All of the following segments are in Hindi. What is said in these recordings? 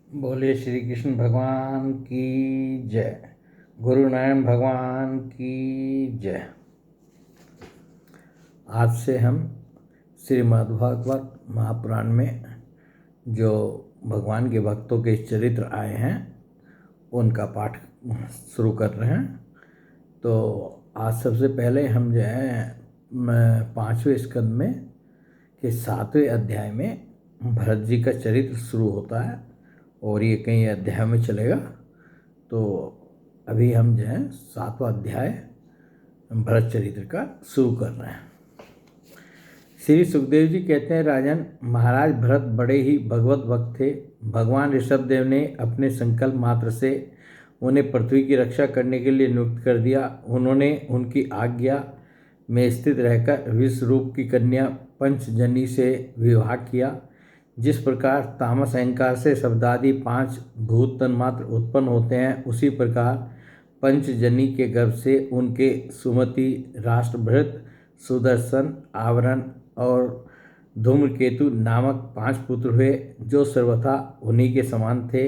बोले श्री कृष्ण भगवान की जय। गुरु नारायण भगवान की जय। आज से हम श्रीमद्भागवत महापुराण में जो भगवान के भक्तों के चरित्र आए हैं उनका पाठ शुरू कर रहे हैं। तो आज सबसे पहले हम जो है 5वें स्कंद में के 7वें अध्याय में भरत जी का चरित्र शुरू होता है और ये कई अध्याय में चलेगा। तो अभी हम जो है 7वां अध्याय भरत चरित्र का शुरू कर रहे हैं। श्री सुखदेव जी कहते हैं, राजन, महाराज भरत बड़े ही भगवत भक्त थे। भगवान ऋषभदेव ने अपने संकल्प मात्र से उन्हें पृथ्वी की रक्षा करने के लिए नियुक्त कर दिया। उन्होंने उनकी आज्ञा में स्थित रहकर विश्वरूप की कन्या पंचजनी से विवाह किया। जिस प्रकार तामस अहंकार से शब्दादि 5 भूत तन्मात्र उत्पन्न होते हैं, उसी प्रकार पंचजनी के गर्भ से उनके सुमति, राष्ट्रभृत, सुदर्शन, आवरण और धूम्रकेतु नामक 5 पुत्र हुए, जो सर्वथा उन्हीं के समान थे।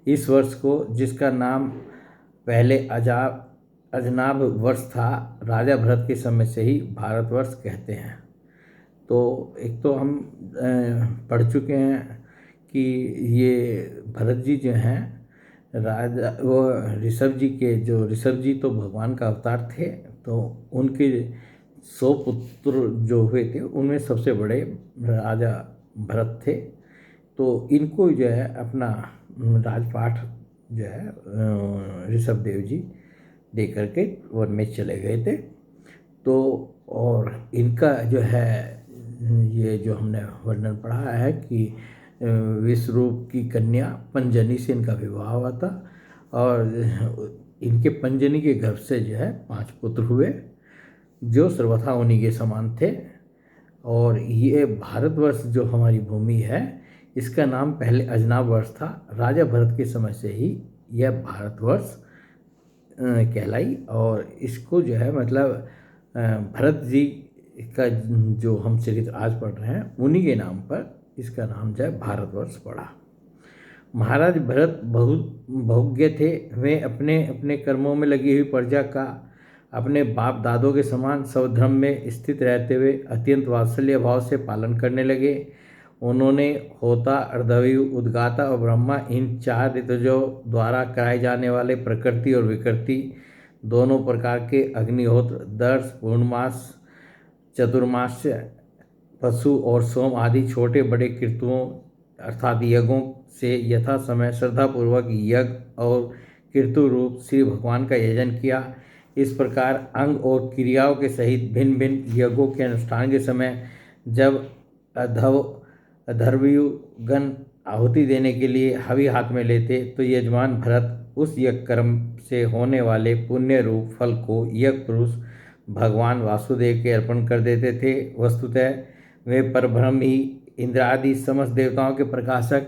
इस वर्ष को, जिसका नाम पहले अजनाभ वर्ष था, राजा भरत के समय से ही भारतवर्ष कहते हैं। तो एक तो हम पढ़ चुके हैं कि ये भरत जी जो हैं राजा, वो ऋषभ जी तो भगवान का अवतार थे। तो उनके 100 पुत्र जो हुए थे उनमें सबसे बड़े राजा भरत थे। तो इनको जो है अपना राजपाट जो है ऋषभ देव जी दे करके वन में चले गए थे। तो और इनका जो है ये जो हमने वर्णन पढ़ा है कि विश्वरूप की कन्या पंचजनी से इनका विवाह हुआ था और इनके पंचजनी के गर्भ से जो है 5 पुत्र हुए, जो सर्वथा उन्हीं के समान थे। और ये भारतवर्ष जो हमारी भूमि है, इसका नाम पहले अजनाभ वर्ष था। राजा भरत के समय से ही यह भारतवर्ष कहलाई। और इसको जो है मतलब भरत जी का जो हम चरित्र आज पढ़ रहे हैं उन्हीं के नाम पर इसका नाम जो है भारतवर्ष पड़ा। महाराज भरत बहुत भोग्य थे। वे अपने अपने कर्मों में लगी हुई प्रजा का अपने बाप दादों के समान स्वधर्म में स्थित रहते हुए अत्यंत वात्सल्य भाव से पालन करने लगे। उन्होंने होता, अर्धवायु, उद्गाता और ब्रह्मा, इन 4 ऋतुजों द्वारा कराए जाने वाले प्रकृति और विकृति दोनों प्रकार के अग्निहोत्र, दर्श, पूर्णमास, चतुर्मास्य, पशु और सोम आदि छोटे बड़े कीर्तुओं अर्थात यज्ञों से यथा समय श्रद्धापूर्वक यज्ञ और कीर्तु रूप श्री भगवान का यजन किया। इस प्रकार अंग और क्रियाओं के सहित भिन्न भिन्न यज्ञों के अनुष्ठान के समय जब अधर्वयुगण आहुति देने के लिए हवि हाथ में लेते, तो यजमान भरत उस यज्ञ कर्म से होने वाले पुण्य रूप फल को यज्ञ पुरुष भगवान वासुदेव के अर्पण कर देते थे। वस्तुतः वे परब्रह्म ही इंद्रादि समस्त देवताओं के प्रकाशक,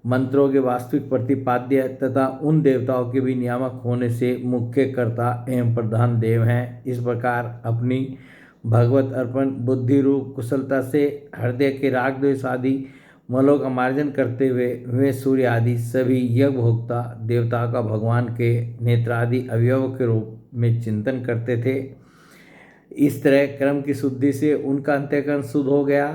मंत्रों के वास्तविक प्रतिपाद्य तथा उन देवताओं के भी नियामक होने से मुख्य कर्ता एवं प्रधान देव हैं। इस प्रकार अपनी भगवत अर्पण बुद्धि रूप कुशलता से हृदय के राग द्वेष आदि मलों का मार्जन करते हुए वे सूर्य आदि सभी यज्ञ भोक्ता देवताओं का भगवान के नेत्रादि अवयव के रूप में चिंतन करते थे। इस तरह कर्म की शुद्धि से उनका अंतःकरण शुद्ध हो गया।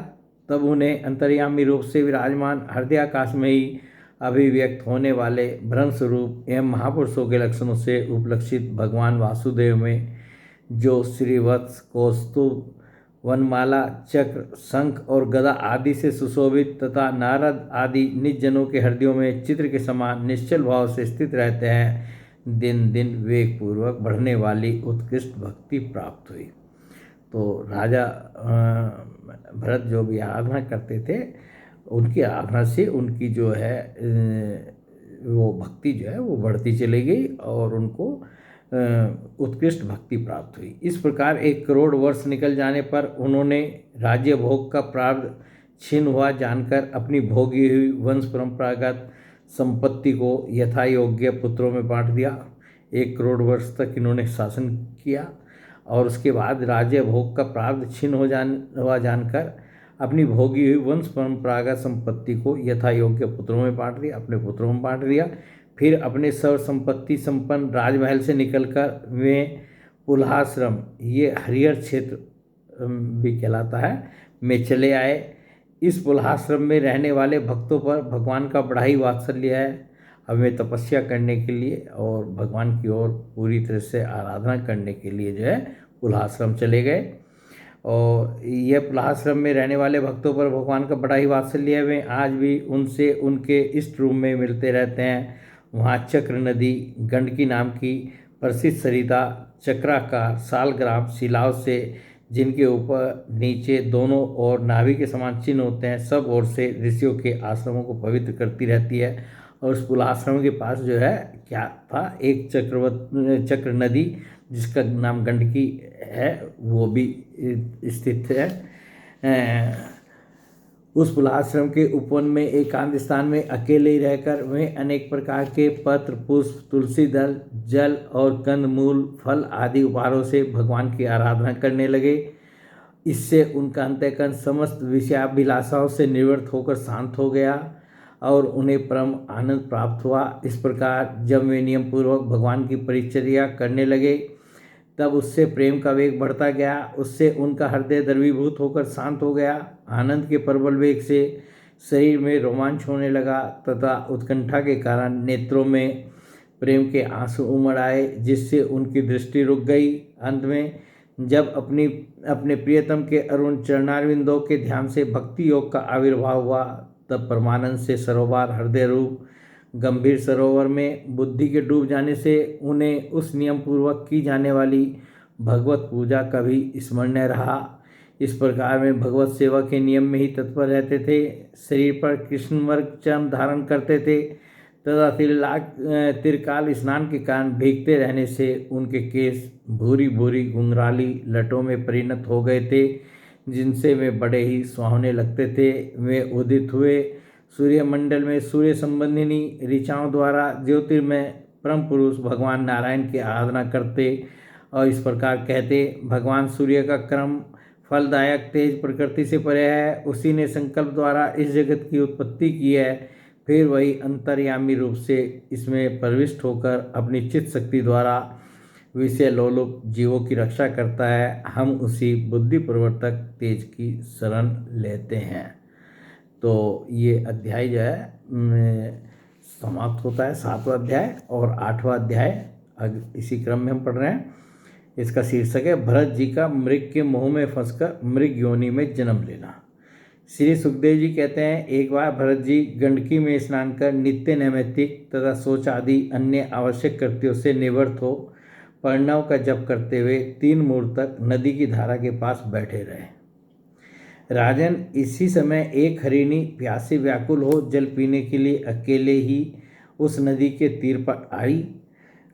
तब उन्हें अंतर्यामी रूप से विराजमान हृदयाकाश में ही अभिव्यक्त होने वाले ब्रह्म स्वरूप एवं महापुरुषों के लक्षणों से उपलक्षित भगवान वासुदेव में, जो श्रीवत्स, कौस्तुभ, वनमाला, चक्र, शंख और गदा आदि से सुशोभित तथा नारद आदि निज जनों के हृदयों में चित्र के समान निश्चल भाव से स्थित रहते हैं, दिन दिन वेग पूर्वक बढ़ने वाली उत्कृष्ट भक्ति प्राप्त हुई। तो राजा भरत जो भी आराधना करते थे, उनकी आराधना से उनकी जो है वो भक्ति जो है वो बढ़ती चली गई और उनको उत्कृष्ट भक्ति प्राप्त हुई। इस प्रकार 1 करोड़ वर्ष निकल जाने पर उन्होंने राज्य भोग का प्रारब्ध क्षीण हुआ जानकर अपनी भोगी हुई वंश परंपरागत संपत्ति को यथा योग्य पुत्रों में बांट दिया। 1 करोड़ वर्ष तक इन्होंने शासन किया और उसके बाद राज्य भोग का प्रारब्ध क्षीण हुआ जानकर अपनी भोगी हुई वंश परंपरागत संपत्ति को यथा योग्य पुत्रों में बांट दिया, अपने पुत्रों में बांट दिया। फिर अपने सर्व संपत्ति संपन्न राजमहल से निकलकर वे पुल्हाश्रम, ये हरिहर क्षेत्र भी कहलाता है, में चले आए। इस पुल्हाश्रम में रहने वाले भक्तों पर भगवान का बड़ा ही वात्सल्य है। अब वे तपस्या करने के लिए और भगवान की ओर पूरी तरह से आराधना करने के लिए जो है पुल्हाश्रम चले गए। और यह पुल्हाश्रम में रहने वाले भक्तों पर भगवान का बड़ा ही वात्सल्य है। वे आज भी उनसे उनके इष्ट रूम में मिलते रहते हैं। वहाँ चक्र नदी, गंडकी नाम की प्रसिद्ध सरिता, चक्राकार सालग्राम शिलाओं से जिनके ऊपर नीचे दोनों ओर नाभि के समान चिन्ह होते हैं, सब ओर से ऋषियों के आश्रमों को पवित्र करती रहती है। और उस पुल्हाश्रम के पास जो है क्या था, एक चक्र नदी जिसका नाम गंडकी है वो भी स्थित है। उस पुल्हाश्रम के उपवन में एकांत स्थान में अकेले ही रहकर वे अनेक प्रकार के पत्र, पुष्प, तुलसी दल, जल और कंदमूल, फल आदि उपहारों से भगवान की आराधना करने लगे। इससे उनका अंतःकरण समस्त विषयाभिलाषाओं से निवृत्त होकर शांत हो गया और उन्हें परम आनंद प्राप्त हुआ। इस प्रकार जब वे नियम पूर्वक भगवान की परिचर्या करने लगे तब उससे प्रेम का वेग बढ़ता गया। उससे उनका हृदय द्रवीभूत होकर शांत हो गया। आनंद के प्रबल वेग से शरीर में रोमांच होने लगा तथा उत्कंठा के कारण नेत्रों में प्रेम के आंसू उमड़ आए, जिससे उनकी दृष्टि रुक गई। अंत में जब अपने प्रियतम के अरुण चरणारविंदों के ध्यान से भक्ति योग का आविर्भाव हुआ, तब परमानंद से सरोवर हृदय रूप गंभीर सरोवर में बुद्धि के डूब जाने से उन्हें उस नियम पूर्वक की जाने वाली भगवत पूजा कभी स्मरणीय रहा। इस प्रकार में भगवत सेवा के नियम में ही तत्पर रहते थे। शरीर पर कृष्णवर्ग चर्म धारण करते थे तथा तिरकाल स्नान के कारण भीगते रहने से उनके केस भूरी भूरी घुंघराली लटों में परिणत हो गए थे, जिनसे वे बड़े ही सुहावने लगते थे। वे उदित हुए सूर्यमंडल में सूर्य संबंधिनी ऋचाओं द्वारा ज्योतिर्मय परम पुरुष भगवान नारायण की आराधना करते और इस प्रकार कहते, भगवान सूर्य का क्रम फलदायक तेज प्रकृति से परे है। उसी ने संकल्प द्वारा इस जगत की उत्पत्ति की है, फिर वही अंतर्यामी रूप से इसमें प्रविष्ट होकर अपनी चित्त शक्ति द्वारा विषय लोलुप जीवों की रक्षा करता है। हम उसी बुद्धि प्रवर्तक तेज की शरण लेते हैं। तो ये अध्याय जो है समाप्त होता है, 7वां अध्याय, और 8वां अध्याय इसी क्रम में हम पढ़ रहे हैं। इसका शीर्षक है भरत जी का मृग के मुंह में फंसकर मृग योनि में जन्म लेना। श्री सुखदेव जी कहते हैं, एक बार भरत जी गंडकी में स्नान कर नित्य नैमित्तिक तथा शौच आदि अन्य आवश्यक कृत्यों से निवृत्त हो प्रणव का जप करते हुए 3 मुहूर्त तक नदी की धारा के पास बैठे रहे। राजन, इसी समय एक हरिणी प्यासी व्याकुल हो जल पीने के लिए अकेले ही उस नदी के तीर पर आई।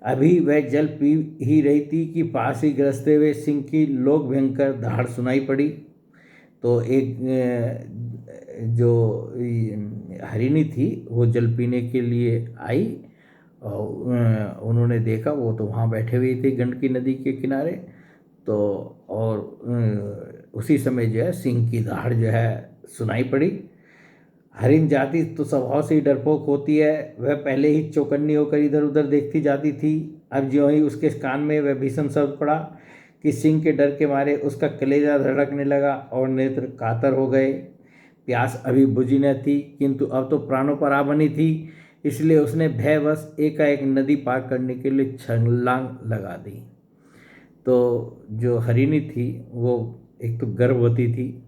अभी वह जल पी ही रही थी कि पास ही ग्रसते हुए सिंह की लोक भयंकर दहाड़ सुनाई पड़ी। तो एक जो हरिणी थी वो जल पीने के लिए आई और उन्होंने देखा वो तो वहाँ बैठे हुए थे गंडकी नदी के किनारे। तो और उसी समय जो है सिंह की दहाड़ जो है सुनाई पड़ी। हरिण जाति तो स्वभाव से ही डरपोक होती है। वह पहले ही चौकन्नी होकर इधर उधर देखती जाती थी। अब ज्यों ही उसके कान में वह भीषण शब्द पड़ा कि सिंह के डर के मारे उसका कलेजा धड़कने लगा और नेत्र कातर हो गए। प्यास अभी बुझी न थी, किंतु अब तो प्राणों पर आ बनी थी, इसलिए उसने भयवश एकाएक नदी पार करने के लिए छलांग लगा दी। तो जो हरिणी थी वो एक तो गर्भवती थी,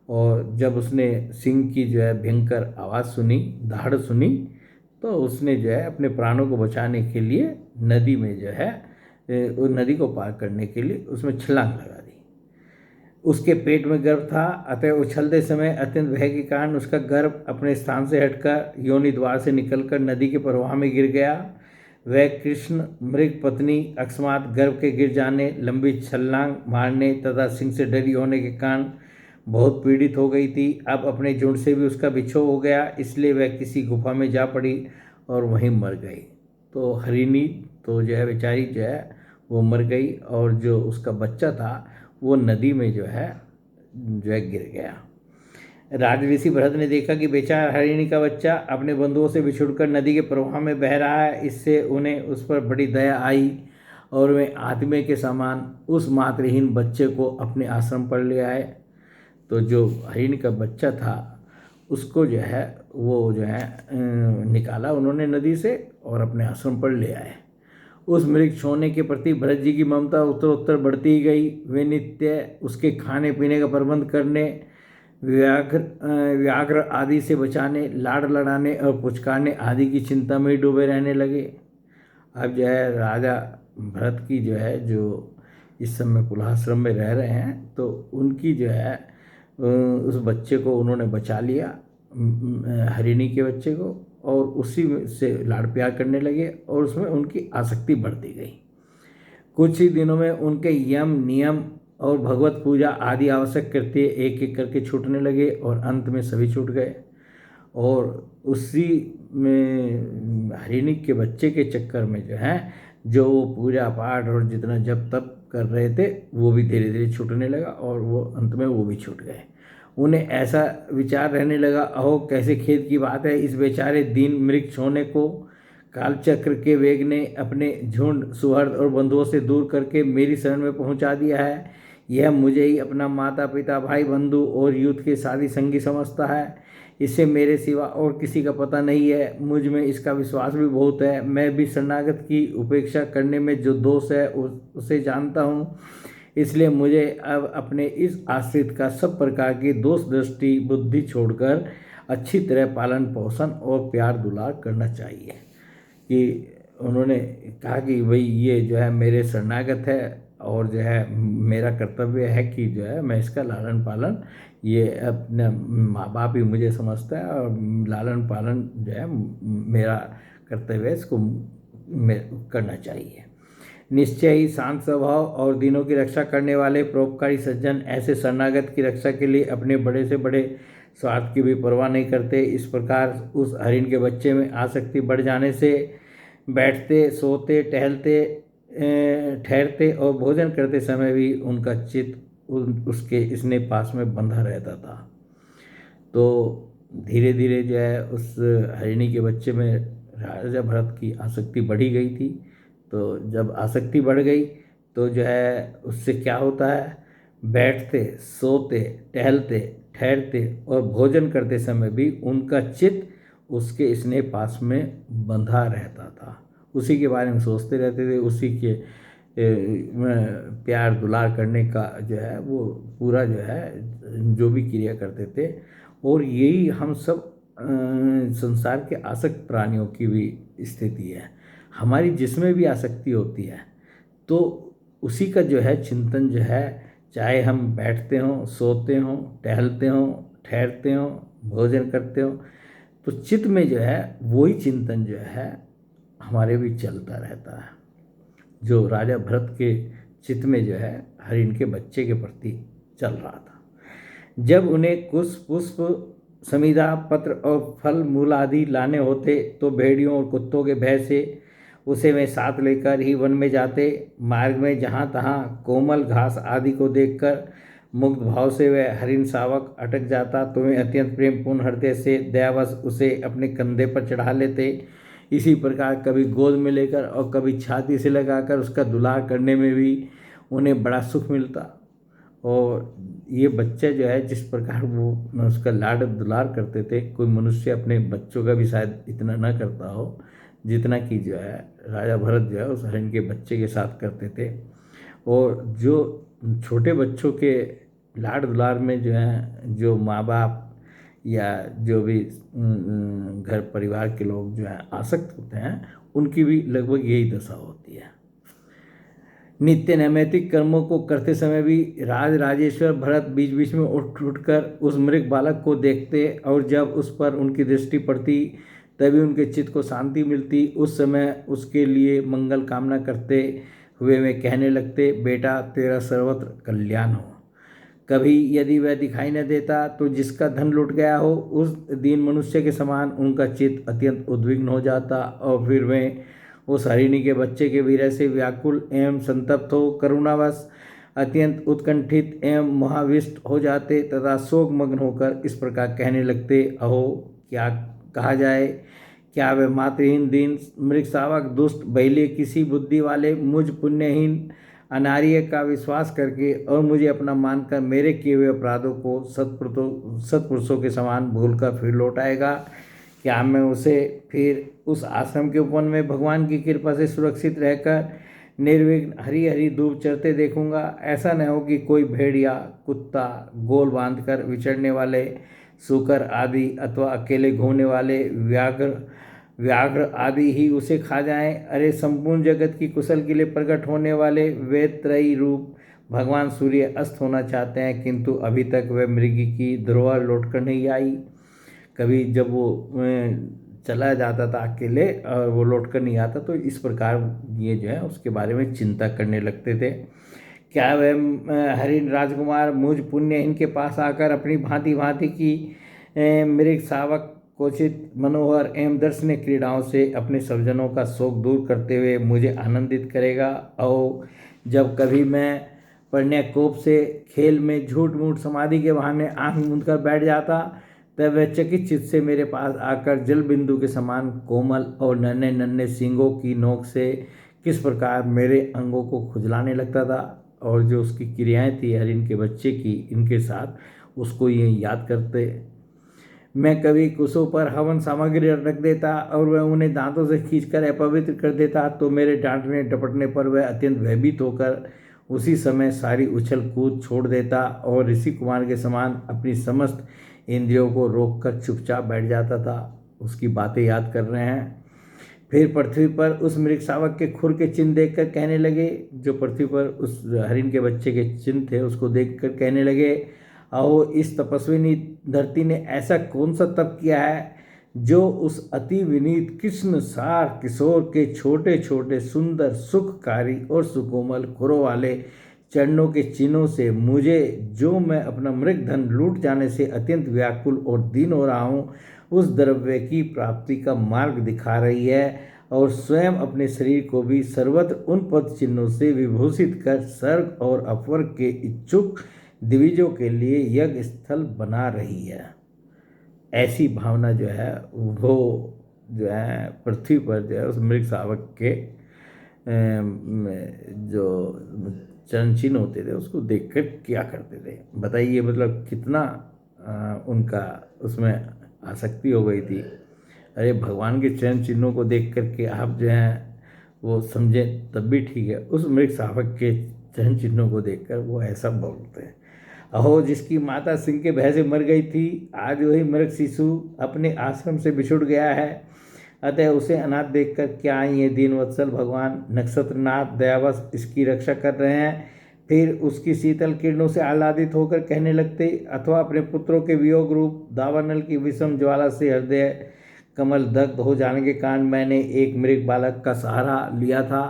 और जब उसने सिंह की जो है भयंकर आवाज़ सुनी, दहाड़ सुनी, तो उसने जो है अपने प्राणों को बचाने के लिए नदी में जो है उस नदी को पार करने के लिए उसमें छलांग लगा दी। उसके पेट में गर्भ था, अतः उछलते समय अत्यंत भय के कारण उसका गर्भ अपने स्थान से हटकर योनि द्वार से निकलकर नदी के प्रवाह में गिर गया। वह कृष्ण मृग पत्नी अकस्मात गर्भ के गिर जाने, लंबी छलांग मारने तथा सिंह से डरी होने के कारण बहुत पीड़ित हो गई थी। अब अपने झुंड से भी उसका बिछोह हो गया, इसलिए वह किसी गुफा में जा पड़ी और वहीं मर गई। तो हरिणी तो जो है बेचारी जो है वो मर गई, और जो उसका बच्चा था वो नदी में जो है गिर गया। राजऋषि भरत ने देखा कि बेचारा हरिणी का बच्चा अपने बंधुओं से बिछुड़कर नदी के प्रवाह में बह रहा है। इससे उन्हें उस पर बड़ी दया आई और वे आत्मा के समान उस मातृहीन बच्चे को अपने आश्रम पर ले आए। तो जो हरिणी का बच्चा था उसको जो है वो जो है निकाला उन्होंने नदी से और अपने आश्रम पर ले आए। उस मृग छोने के प्रति भरत जी की ममता उत्तरोत्तर बढ़ती ही गई। वे नित्य उसके खाने पीने का प्रबंध करने, व्याघ्र आदि से बचाने, लाड़ लड़ाने और पुचकारने आदि की चिंता में ही डूबे रहने लगे। अब जो है राजा भरत की जो है जो इस समय कुलाश्रम में रह रहे हैं तो उनकी जो है उस बच्चे को उन्होंने बचा लिया, हरिणी के बच्चे को, और उसी से लाड़ प्यार करने लगे और उसमें उनकी आसक्ति बढ़ती गई। कुछ ही दिनों में उनके यम नियम और भगवत पूजा आदि आवश्यक कृत्य एक एक करके छूटने लगे और अंत में सभी छूट गए। और उसी में हरिणी के बच्चे के चक्कर में जो है जो पूजा पाठ और जितना जप तप कर रहे थे वो भी धीरे धीरे छूटने लगा और वो अंत में वो भी छूट गए। उन्हें ऐसा विचार रहने लगा, अहो कैसे खेद की बात है, इस बेचारे दीन मृग छोने को कालचक्र के वेग ने अपने झुंड सुहृद और बंधुओं से दूर करके मेरी शरण में पहुंचा दिया है। यह मुझे ही अपना माता पिता भाई बंधु और यूथ के साथी संगी समझता है। इसे मेरे सिवा और किसी का पता नहीं है। मुझ में इसका विश्वास भी बहुत है। मैं भी शरणागत की उपेक्षा करने में जो दोष है उसे जानता हूँ। इसलिए मुझे अब अपने इस आश्रित का सब प्रकार की दोष दृष्टि बुद्धि छोड़कर अच्छी तरह पालन पोषण और प्यार दुलार करना चाहिए। कि उन्होंने कहा कि भाई ये जो है मेरे शरणागत है और जो है मेरा कर्तव्य है कि जो है मैं इसका लालन पालन, ये अपने माँ बाप ही मुझे समझता है और लालन पालन जो है मेरा कर्तव्य है, इसको करना चाहिए। निश्चय ही शांत स्वभाव और दीनों की रक्षा करने वाले परोपकारी सज्जन ऐसे शरणागत की रक्षा के लिए अपने बड़े से बड़े स्वार्थ की भी परवाह नहीं करते। इस प्रकार उस हरिण के बच्चे में आसक्ति बढ़ जाने से बैठते, सोते, टहलते, ठहरते और भोजन करते समय भी उनका चित्त उसके स्नेह पास में बंधा रहता था। तो धीरे धीरे जो है उस हरिणी के बच्चे में राजा भरत की आसक्ति बढ़ी गई थी। तो जब आसक्ति बढ़ गई तो जो है उससे क्या होता है, बैठते, सोते, टहलते, ठहरते और भोजन करते समय भी उनका चित्त उसके स्नेह पास में बंधा रहता था। उसी के बारे में सोचते रहते थे, उसी के प्यार दुलार करने का जो है वो पूरा जो है जो भी क्रिया करते थे। और यही हम सब संसार के आसक्त प्राणियों की भी स्थिति है। हमारी जिसमें भी आसक्ति होती है तो उसी का जो है चिंतन जो है, चाहे हम बैठते हों, सोते हों, टहलते हों, ठहरते हों, भोजन करते हों, तो चित्त में जो है वही चिंतन जो है हमारे भी चलता रहता है। जो राजा भरत के चित्त में जो है हरिण के बच्चे के प्रति चल रहा था। जब उन्हें कुश पुष्प समीधा पत्र और फल मूल आदि लाने होते तो भेड़ियों और कुत्तों के भय से उसे वे साथ लेकर ही वन में जाते। मार्ग में जहाँ तहाँ कोमल घास आदि को देखकर मुग्ध भाव से वह हरिण शावक अटक जाता तो वे अत्यंत प्रेमपूर्ण हृदय से दयावश उसे अपने कंधे पर चढ़ा लेते। इसी प्रकार कभी गोद में लेकर और कभी छाती से लगाकर उसका दुलार करने में भी उन्हें बड़ा सुख मिलता। और ये बच्चा जो है जिस प्रकार वो उसका लाड दुलार करते थे, कोई मनुष्य अपने बच्चों का भी शायद इतना ना करता हो जितना कि जो है राजा भरत जो है उस हरिण के बच्चे के साथ करते थे। और जो छोटे बच्चों के लाड दुलार में जो है जो माँ बाप या जो भी घर परिवार के लोग जो हैं आसक्त होते हैं उनकी भी लगभग यही दशा होती है। नित्य नैमित्तिक कर्मों को करते समय भी राजेश्वर भरत बीच बीच में उठकर उस मृग बालक को देखते और जब उस पर उनकी दृष्टि पड़ती तभी उनके चित्त को शांति मिलती। उस समय उसके लिए मंगल कामना करते हुए वे कहने लगते, बेटा तेरा सर्वत्र कल्याण हो। कभी यदि वह दिखाई न देता तो जिसका धन लुट गया हो उस दीन मनुष्य के समान उनका चित्त अत्यंत उद्विग्न हो जाता और फिर वे उस हरिणी के बच्चे के विरह से व्याकुल एवं संतप्त हो करुणावश अत्यंत उत्कंठित एवं मोहाविष्ट हो जाते तथा शोकमग्न होकर इस प्रकार कहने लगते, अहो क्या कहा जाए, क्या वे मातृहीन दीन मृग शावक दुष्ट बहिले किसी बुद्धि वाले मुझ पुण्यहीन अनार्य का विश्वास करके और मुझे अपना मानकर मेरे किए हुए अपराधों को सत्पुरुषों के समान भूलकर फिर लौट आएगा? क्या मैं उसे फिर उस आश्रम के उपवन में भगवान की कृपा से सुरक्षित रहकर निर्विघ्न हरी हरी धूप चरते देखूंगा? ऐसा न हो कि कोई भेड़िया कुत्ता गोल बांधकर विचरने वाले सूकर आदि अथवा अकेले घूमने वाले व्याघ्र आदि ही उसे खा जाएं। अरे संपूर्ण जगत की कुशल के लिए प्रकट होने वाले वे त्रयी रूप भगवान सूर्य अस्त होना चाहते हैं, किंतु अभी तक वह मृगी की धरोहर लौटकर नहीं आई। कभी जब वो चला जाता था अकेले और वो लौट कर नहीं आता, तो इस प्रकार ये जो है उसके बारे में चिंता करने लगते थे। क्या वह हरिण राजकुमार मुझ पुण्यहीन के पास आकर अपनी भांति भांति की मृग शावक कोचित मनोहर एवं दर्शनीय क्रीड़ाओं से अपने स्वजनों का शोक दूर करते हुए मुझे आनंदित करेगा? और जब कभी मैं पढ़ने कोप से खेल में झूठ मूठ समाधि के बहाने आंख मूंद कर बैठ जाता, तब वह चकित चित्त से मेरे पास आकर जल बिंदु के समान कोमल और नन्हे नन्हे सींगों की नोक से किस प्रकार मेरे अंगों को खुजलाने लगता था, और जो उसकी क्रियाएं थी हरिण के बच्चे की इनके साथ उसको ये याद करते। मैं कभी कुशों पर हवन सामग्री रख देता और वह उन्हें दांतों से खींचकर अपवित्र कर देता, तो मेरे डांटने डपटने पर वह अत्यंत भयभीत होकर उसी समय सारी उछल कूद छोड़ देता और ऋषि कुमार के समान अपनी समस्त इंद्रियों को रोककर चुपचाप बैठ जाता था। उसकी बातें याद कर रहे हैं। फिर पृथ्वी पर उस मृग शावक के खुर के चिन्ह देखकर कहने लगे, जो पृथ्वी पर उस हरिण के बच्चे के चिन्ह थे उसको देखकर कहने लगे, अहो इस तपस्विनी धरती ने ऐसा कौन सा तप किया है जो उस अति विनीत कृष्ण सार किशोर के छोटे छोटे सुंदर सुखकारी और सुकोमल खुरों वाले चरणों के चिन्हों से मुझे, जो मैं अपना मृग धन लूट जाने से अत्यंत व्याकुल और दीन हो रहा हूँ, उस द्रव्य की प्राप्ति का मार्ग दिखा रही है, और स्वयं अपने शरीर को भी सर्वत्र उन पद चिन्हों से विभूषित कर स्वर्ग और अपवर्ग के इच्छुक दिविजों के लिए यज्ञ स्थल बना रही है। ऐसी भावना जो है वो जो है पृथ्वी पर जो है उस मृग शावक के जो चरण चिन्ह होते थे उसको देखकर क्या करते थे। बताइए, मतलब कितना उनका उसमें आसक्ति हो गई थी। अरे भगवान के चरण चिन्हों को देख करके आप जो हैं वो समझें तब भी ठीक है, उस मृग शावक के चरण चिन्हों को देखकर वो ऐसा बोलते हैं, अहो जिसकी माता सिंह के भय से मर गई थी, आज वही मृग शिशु अपने आश्रम से बिछुड़ गया है। अतः उसे अनाथ देखकर क्या ये दीनवत्सल भगवान नक्षत्रनाथ दयावश इसकी रक्षा कर रहे हैं? फिर उसकी शीतल किरणों से आह्लादित होकर कहने लगते, अथवा अपने पुत्रों के वियोग रूप दावानल की विषम ज्वाला से हृदय कमल दग्ध हो जाने के कारण मैंने एक मृग बालक का सहारा लिया था।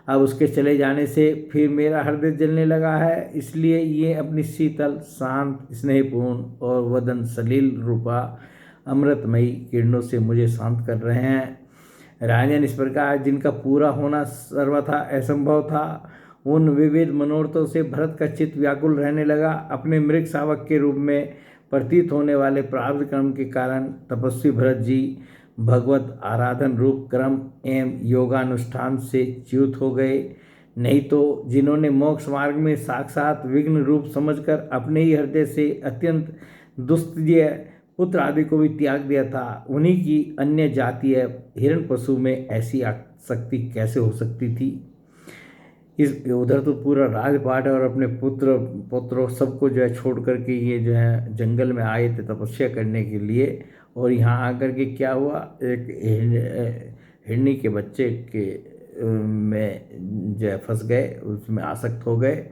अब उसके चले जाने से फिर मेरा हृदय जलने लगा है, इसलिए ये अपनी शीतल शांत स्नेहपूर्ण और वदन सलील रूपा अमृतमयी किरणों से मुझे शांत कर रहे हैं। राजन, इस प्रकार जिनका पूरा होना सर्वथा असंभव था, उन विविध मनोरथों से भरत का चित्त व्याकुल रहने लगा। अपने मृग शावक के रूप में प्रतीत होने वाले प्रारब्ध कर्म के कारण तपस्वी भरत जी भगवत आराधन रूप क्रम एवं योगानुष्ठान से च्युत हो गए। नहीं तो जिन्होंने मोक्ष मार्ग में साक्षात विघ्न रूप समझकर अपने ही हृदय से अत्यंत दुस्तजीय पुत्र आदि को भी त्याग दिया था, उन्हीं की अन्य जातीय हिरण पशु में ऐसी आसक्ति कैसे हो सकती थी? इस उधर तो पूरा राजपाट और अपने पुत्रों सबको जो है छोड़ करके ये जो है जंगल में आए थे तपस्या करने के लिए, और यहाँ आकर के क्या हुआ, एक हिरनी के बच्चे के में जो है फंस गए, उसमें आसक्त हो गए।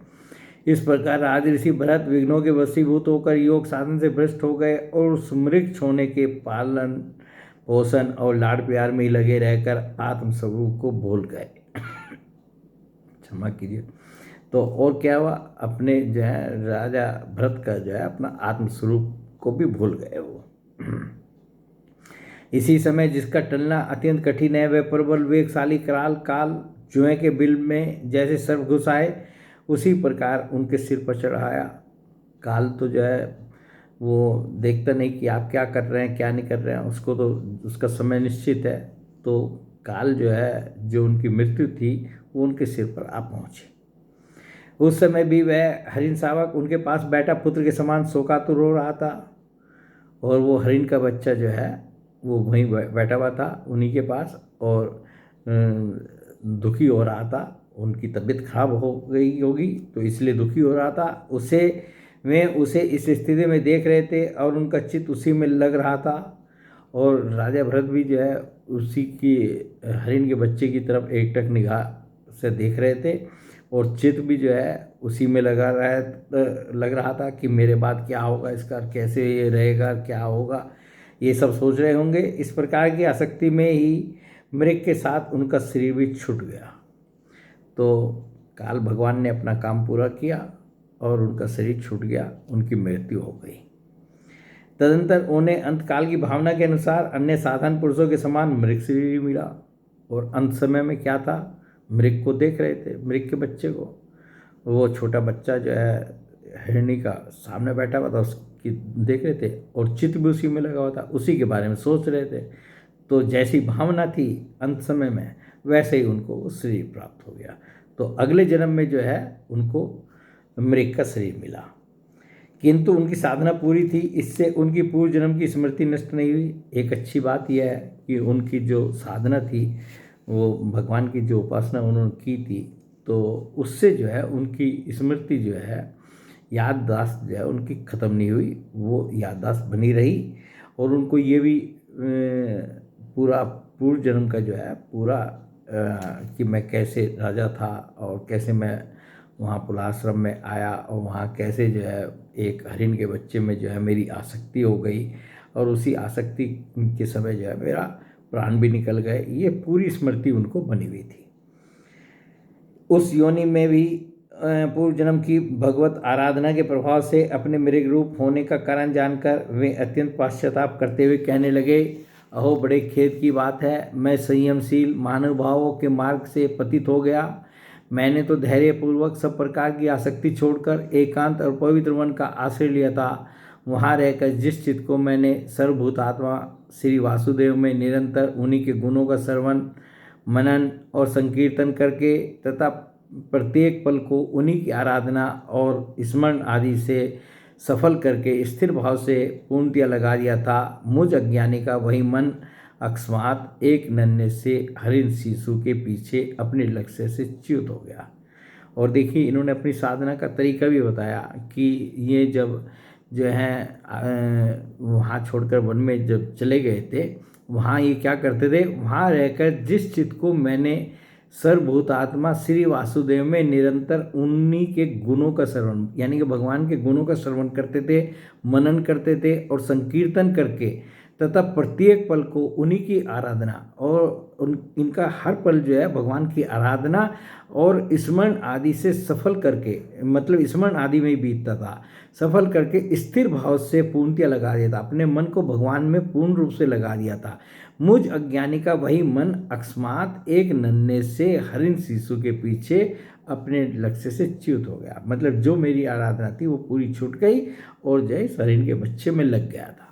इस प्रकार राज ऋषि भरत विघ्नों के वशीभूत होकर योग साधन से भ्रष्ट हो गए और उस मृग छोने के पालन पोषण और लाड प्यार में ही लगे रहकर आत्मस्वरूप को भूल गए। क्षमा कीजिए। तो और क्या हुआ, अपने जो है राजा भरत का जो है अपना आत्मस्वरूप को भी भूल गए वो। इसी समय जिसका टलना अत्यंत कठिन है, वह प्रबल वेगशाली कराल काल जुए के बिल में जैसे सर्प घुस आए, उसी प्रकार उनके सिर पर चढ़ाया। काल तो जो है वो देखता नहीं कि आप क्या कर रहे हैं क्या नहीं कर रहे हैं, उसको तो उसका समय निश्चित है। तो काल जो है, जो उनकी मृत्यु थी, वो उनके सिर पर आ पहुँची। उस समय भी वह हरिण शावक उनके पास बैठा पुत्र के समान शोकातुर रो रहा था, और वो हरिण का बच्चा जो है वो वहीं बैठा हुआ था उन्हीं के पास, और दुखी हो रहा था। उनकी तबीयत खराब हो गई होगी तो इसलिए दुखी हो रहा था। वे उसे इस स्थिति में देख रहे थे और उनका चित्त उसी में लग रहा था। और राजा भरत भी जो है उसी की हरिण के बच्चे की तरफ एकटक निगाह से देख रहे थे, और चित्त भी जो है उसी में लग रहा था कि मेरे बाद क्या होगा, इसका कैसे ये रहेगा, क्या होगा, ये सब सोच रहे होंगे। इस प्रकार की आसक्ति में ही मृग के साथ उनका शरीर भी छूट गया। तो काल भगवान ने अपना काम पूरा किया और उनका शरीर छूट गया, उनकी मृत्यु हो गई। तदंतर उन्हें अंतकाल की भावना के अनुसार अन्य साधारण पुरुषों के समान मृग शरीर मिला। और अंत समय में क्या था, मृग को देख रहे थे, मृग के बच्चे को। वो छोटा बच्चा जो है हिरणी का सामने बैठा हुआ था, उसकी देख रहे थे, और चित्त भी उसी में लगा हुआ था, उसी के बारे में सोच रहे थे। तो जैसी भावना थी अंत समय में, वैसे ही उनको वो शरीर प्राप्त हो गया। तो अगले जन्म में जो है उनको मृग का शरीर मिला, किंतु उनकी साधना पूरी थी, इससे उनकी पूर्व जन्म की स्मृति नष्ट नहीं हुई। एक अच्छी बात यह है कि उनकी जो साधना थी, वो भगवान की जो उपासना उन्होंने की थी, तो उससे जो है उनकी स्मृति जो है, याददाश्त जो है उनकी ख़त्म नहीं हुई, वो याददाश्त बनी रही। और उनको ये भी पूरा पूर्व जन्म का जो है पूरा कि मैं कैसे राजा था और कैसे मैं वहाँ पुलाश्रम में आया, और वहाँ कैसे जो है एक हरिण के बच्चे में जो है मेरी आसक्ति हो गई, और उसी आसक्ति के समय जो है मेरा प्राण भी निकल गए, ये पूरी स्मृति उनको बनी हुई थी। उस योनि में भी पूर्व जन्म की भगवत आराधना के प्रभाव से अपने मृग रूप होने का कारण जानकर वे अत्यंत पश्चाताप करते हुए कहने लगे, अहो बड़े खेद की बात है, मैं संयमशील महानुभावों के मार्ग से पतित हो गया। मैंने तो धैर्यपूर्वक सब प्रकार की आसक्ति छोड़कर एकांत और पवित्र मन का आश्रय लिया था। वहाँ रहकर जिस चित्त को मैंने सर्वभूतात्मा श्री वासुदेव में निरंतर उन्हीं के गुणों का श्रवण मनन और संकीर्तन करके तथा प्रत्येक पल को उन्हीं की आराधना और स्मरण आदि से सफल करके स्थिर भाव से पूर्णतया लगा दिया था, मुझ अज्ञानी का वही मन अकस्मात एक नन्हे से हरिण शिशु के पीछे अपने लक्ष्य से च्युत हो गया। और देखिए इन्होंने अपनी साधना का तरीका भी बताया कि ये जब जो है वहाँ छोड़कर वन में जब चले गए थे, वहाँ ये क्या करते थे, वहाँ रहकर जिस चित्त को मैंने सर्वभूतात्मा श्री वासुदेव में निरंतर उन्हीं के गुणों का श्रवण, यानी कि भगवान के गुणों का श्रवण करते थे, मनन करते थे और संकीर्तन करके तथा प्रत्येक पल को उन्हीं की आराधना और इनका हर पल जो है भगवान की आराधना और स्मरण आदि से सफल करके, मतलब स्मरण आदि में ही बीतता था, सफल करके स्थिर भाव से पूर्णतया लगा दिया था, अपने मन को भगवान में पूर्ण रूप से लगा दिया था। मुझ अज्ञानी का वही मन अकस्मात एक नन्हे से हरिण शिशु के पीछे अपने लक्ष्य से च्युत हो गया, मतलब जो मेरी आराधना थी वो पूरी छूट गई और जय हरिण के बच्चे में लग गया था।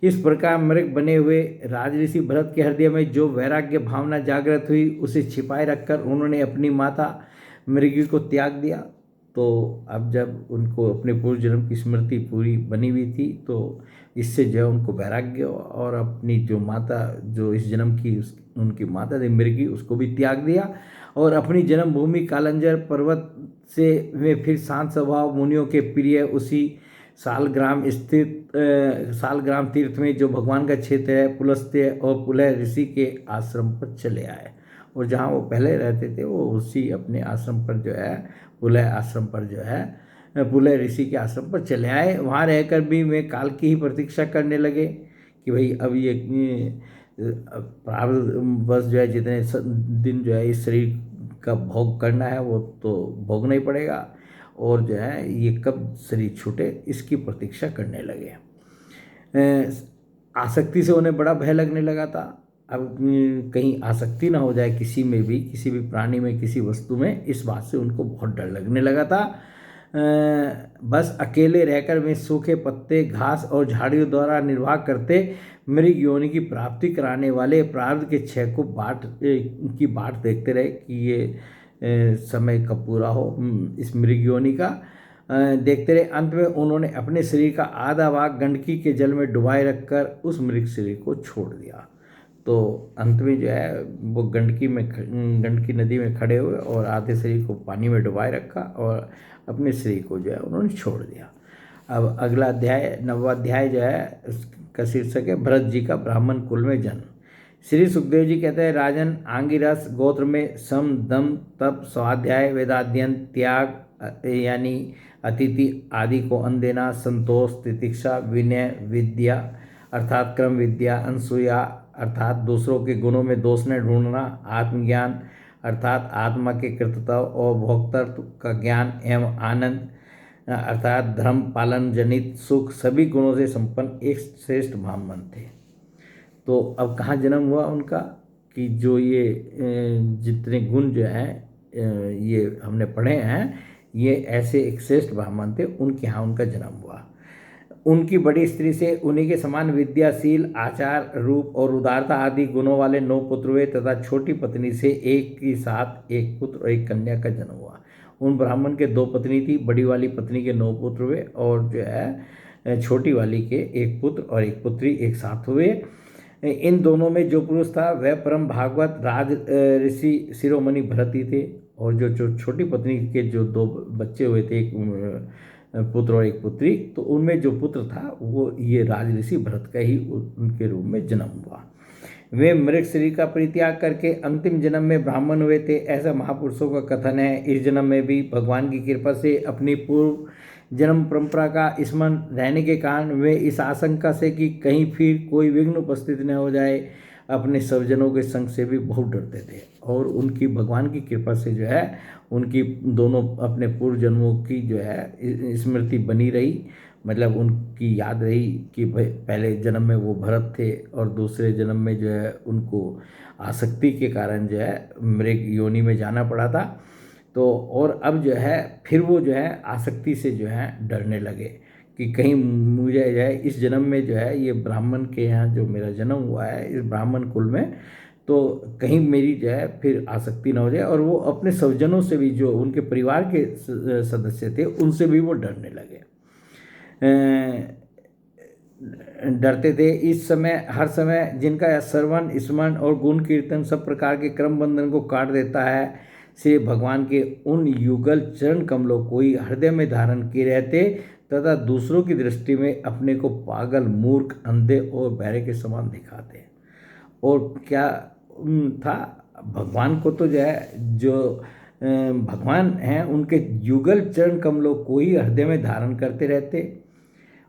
इस प्रकार मृग बने हुए राजऋषि भरत के हृदय में जो वैराग्य भावना जागृत हुई, उसे छिपाए रखकर उन्होंने अपनी माता मृगी को त्याग दिया। तो अब जब उनको अपने पूर्व जन्म की स्मृति पूरी बनी हुई थी, तो इससे जो है उनको वैराग्य, और अपनी जो माता जो इस जन्म की उनकी माता थी मृगी, उसको भी त्याग दिया, और अपनी जन्मभूमि कालंजर पर्वत से वे फिर शांत स्वभाव मुनियों के प्रिय उसी सालग्राम तीर्थ में जो भगवान का क्षेत्र है पुलस्त्य और पुलह ऋषि के आश्रम पर चले आए। और जहाँ वो पहले रहते थे वो उसी अपने आश्रम पर जो है पुलह आश्रम पर जो है पुलह ऋषि के आश्रम पर चले आए। वहाँ रहकर भी वे काल की ही प्रतीक्षा करने लगे कि भाई अब ये प्रारब्ध बस जो है जितने दिन जो है इस शरीर का भोग करना है वो तो भोगना ही पड़ेगा, और जो है ये कब शरीर छूटे इसकी प्रतीक्षा करने लगे। आसक्ति से उन्हें बड़ा भय लगने लगा था। अब कहीं आसक्ति ना हो जाए किसी में भी, किसी भी प्राणी में, किसी वस्तु में, इस बात से उनको बहुत डर लगने लगा था। बस अकेले रहकर वे सूखे पत्ते, घास और झाड़ियों द्वारा निर्वाह करते मृग योनि की प्राप्ति कराने वाले प्रारब्ध के क्षय को की बाट देखते रहे कि ये समय कब पूरा हो इस मृग योनि का। देखते रहे। अंत में उन्होंने अपने शरीर का आधा भाग गंडकी के जल में डुबाए रखकर उस मृग शरीर को छोड़ दिया। तो अंत में जो है वो गंडकी नदी में खड़े हुए और आधे शरीर को पानी में डुबाए रखा और अपने शरीर को जो है उन्होंने छोड़ दिया। अब अगला अध्याय, 9वां अध्याय जो है उसका शीर्षक है भरत जी का ब्राह्मण कुल में जन्म। श्री सुखदेव जी कहते हैं, राजन, आंगिरस गोत्र में सम, दम, तप, स्वाध्याय, वेदाध्ययन, त्याग यानी अतिथि आदि को अन्न देना, संतोष, तितिक्षा, विनय, विद्या अर्थात क्रम विद्या, अनसूया अर्थात दूसरों के गुणों में दोष न ढूंढना, आत्मज्ञान अर्थात आत्मा के कर्तृत्व और भोक्तृत्व का ज्ञान एवं आनंद अर्थात धर्म पालन जनित सुख, सभी गुणों से संपन्न एक श्रेष्ठ ब्राह्मण थे। तो अब कहाँ जन्म हुआ उनका कि जो ये जितने गुण जो हैं ये हमने पढ़े हैं, ये ऐसे एक श्रेष्ठ ब्राह्मण थे, उनके यहाँ उनका जन्म हुआ। उनकी बड़ी स्त्री से उन्हीं के समान विद्याशील, आचार, रूप और उदारता आदि गुणों वाले 9 पुत्र हुए तथा छोटी पत्नी से एक ही साथ एक पुत्र और एक कन्या का जन्म हुआ। उन ब्राह्मण के 2 पत्नी थी, बड़ी वाली पत्नी के 9 पुत्र हुए और जो है छोटी वाली के 1 पुत्र और 1 पुत्री एक साथ हुए। इन दोनों में जो पुरुष था वह परम भागवत राज ऋषि शिरोमणि भरत ही थे, और जो छोटी पत्नी के जो 2 बच्चे हुए थे, एक पुत्र और एक पुत्री, तो उनमें जो पुत्र था वो ये राज ऋषि भरत का ही उनके रूप में जन्म हुआ। वे मृग शरीर का परित्याग करके अंतिम जन्म में ब्राह्मण हुए थे, ऐसा महापुरुषों का कथन है। इस जन्म में भी भगवान की कृपा से अपनी पूर्व जन्म परंपरा का स्मरण रहने के कारण वे इस आशंका से कि कहीं फिर कोई विघ्न उपस्थित न हो जाए, अपने स्वजनों के संग से भी बहुत डरते थे। और उनकी भगवान की कृपा से जो है उनकी दोनों अपने पूर्व जन्मों की जो है स्मृति बनी रही, मतलब उनकी याद रही कि भाई पहले जन्म में वो भरत थे और दूसरे जन्म में जो है उनको आसक्ति के कारण जो है मृग योनि में जाना पड़ा था। तो और अब जो है फिर वो जो है आसक्ति से जो है डरने लगे कि कहीं मुझे जो है इस जन्म में जो है ये ब्राह्मण के यहाँ जो मेरा जन्म हुआ है इस ब्राह्मण कुल में, तो कहीं मेरी जो है फिर आसक्ति ना हो जाए। और वो अपने स्वजनों से भी, जो उनके परिवार के सदस्य थे, उनसे भी वो डरने लगे, डरते थे। इस समय हर समय जिनका श्रवण, स्मरण और गुण कीर्तन सब प्रकार के क्रम बंधन को काट देता है, से भगवान के उन युगल चरण कमलों को ही हृदय में धारण किए रहते तथा दूसरों की दृष्टि में अपने को पागल, मूर्ख, अंधे और बहरे के समान दिखाते। और क्या था, भगवान को तो जो है जो भगवान हैं उनके युगल चरण कमलों को ही हृदय में धारण करते रहते।